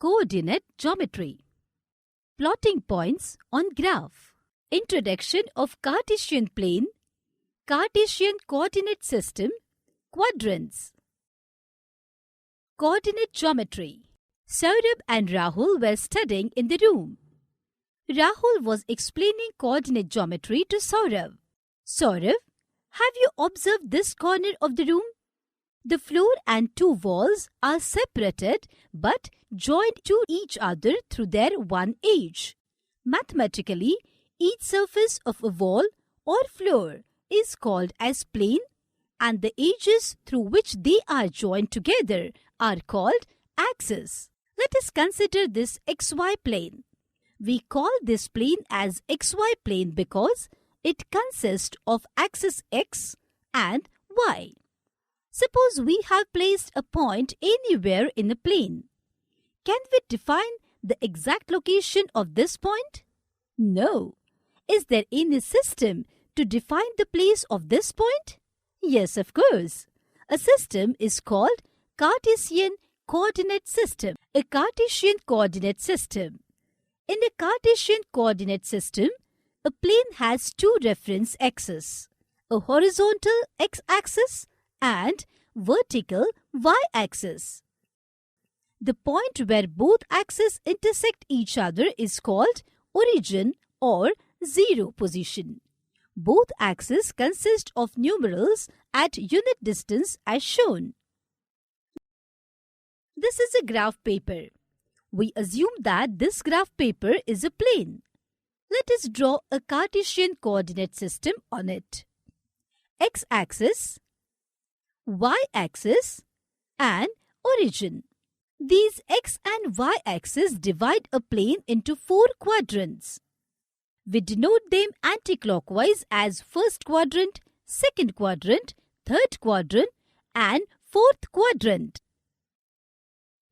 Coordinate Geometry. Plotting points on graph. Introduction of Cartesian plane, Cartesian coordinate system, quadrants. Coordinate Geometry. Saurabh and Rahul were studying in the room. Rahul was explaining coordinate geometry to Saurabh. Saurabh, have you observed this corner of the room? The floor and two walls are separated but joined to each other through their one edge. Mathematically, each surface of a wall or floor is called as plane, and the edges through which they are joined together are called axes. Let us consider this xy plane. We call this plane as xy plane because it consists of axis x and y. Suppose we have placed a point anywhere in a plane. Can we define the exact location of this point? No. Is there any system to define the place of this point? Yes, of course. A system is called Cartesian coordinate system. A Cartesian coordinate system. In a Cartesian coordinate system, a plane has two reference axes, a horizontal x-axis and vertical y-axis. The point where both axes intersect each other is called origin or zero position. Both axes consist of numerals at unit distance as shown. This is a graph paper. We assume that this graph paper is a plane. Let us draw a Cartesian coordinate system on it. X-axis, y-axis and origin. These x and y-axis divide a plane into four quadrants. We denote them anti-clockwise as first quadrant, second quadrant, third quadrant and fourth quadrant.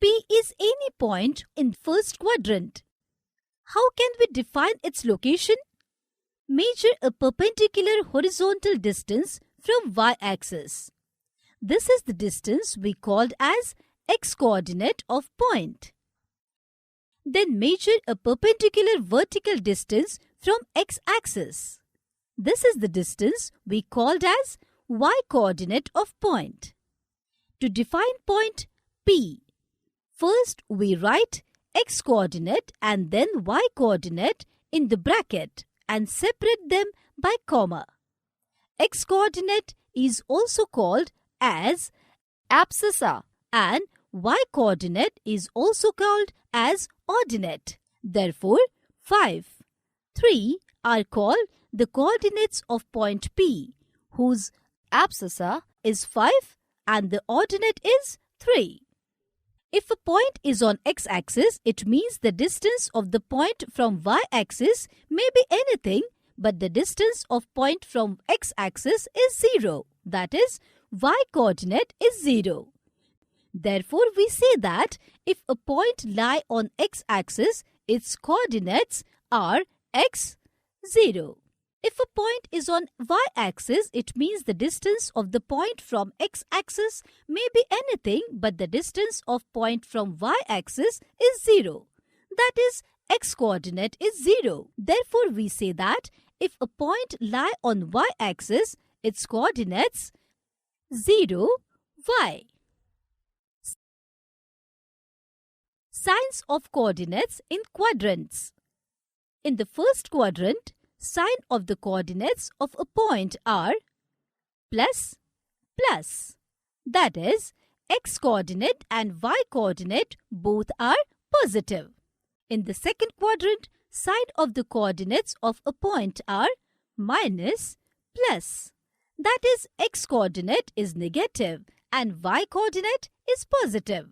P is any point in first quadrant. How can we define its location? Measure a perpendicular horizontal distance from y-axis. This is the distance we called as x-coordinate of point. Then measure a perpendicular vertical distance from x-axis. This is the distance we called as y-coordinate of point. To define point P, first we write x-coordinate and then y-coordinate in the bracket and separate them by comma. X-coordinate is also called as Abscissa and y-coordinate is also called as ordinate. Therefore, 5, 3 are called the coordinates of point P, whose abscissa is 5 and the ordinate is 3. If a point is on x-axis, it means the distance of the point from y-axis may be anything, but the distance of point from x-axis is 0. That is, y-coordinate is 0. Therefore, we say that if a point lie on x-axis, its coordinates are x, 0. If a point is on y-axis, it means the distance of the point from x-axis may be anything, but the distance of point from y-axis is 0. That is, x-coordinate is 0. Therefore, we say that if a point lie on y-axis, its coordinates 0, y. Signs of coordinates in quadrants. In the first quadrant, sign of the coordinates of a point are plus, plus. That is, x-coordinate and y-coordinate both are positive. In the second quadrant, sign of the coordinates of a point are minus, plus. That is, x-coordinate is negative and y-coordinate is positive.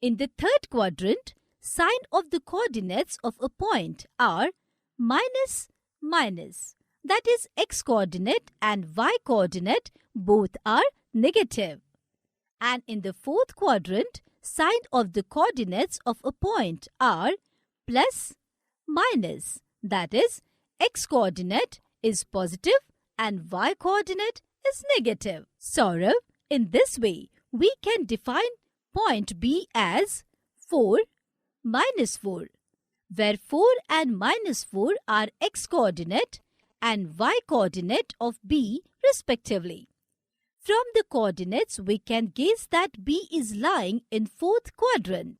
In the third quadrant, sign of the coordinates of a point are minus, minus. That is, x-coordinate and y-coordinate both are negative. And in the fourth quadrant, sign of the coordinates of a point are plus, minus. That is, x-coordinate is positive and y-coordinate is negative. Saurabh, in this way, we can define point B as 4, minus 4, where 4 and minus 4 are x-coordinate and y-coordinate of B respectively. From the coordinates, we can guess that B is lying in 4th quadrant.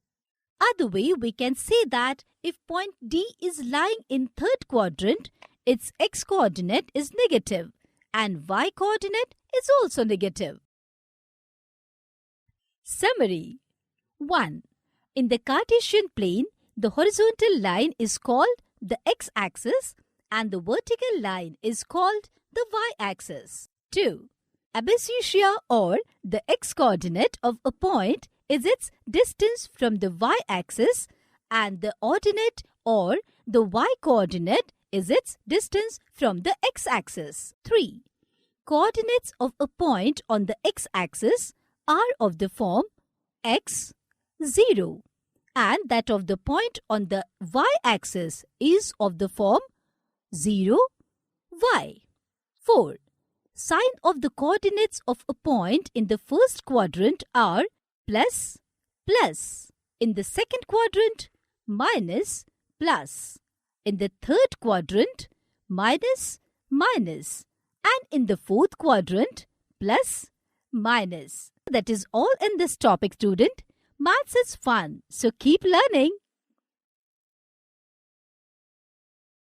Other way, we can say that if point D is lying in 3rd quadrant, its x-coordinate is negative and y-coordinate is also negative. Summary 1. In the Cartesian plane, the horizontal line is called the x-axis and the vertical line is called the y-axis. 2. Abscissa, or the x-coordinate of a point, is its distance from the y-axis and the ordinate, or the y-coordinate, is its distance from the x-axis. 3. Coordinates of a point on the x-axis are of the form x, 0, and that of the point on the y-axis is of the form 0, y. 4. Sign of the coordinates of a point in the first quadrant are plus, plus. In the second quadrant, minus, plus. In the third quadrant, minus, minus. And in the fourth quadrant, plus, minus. That is all in this topic, student. Maths is fun, so keep learning.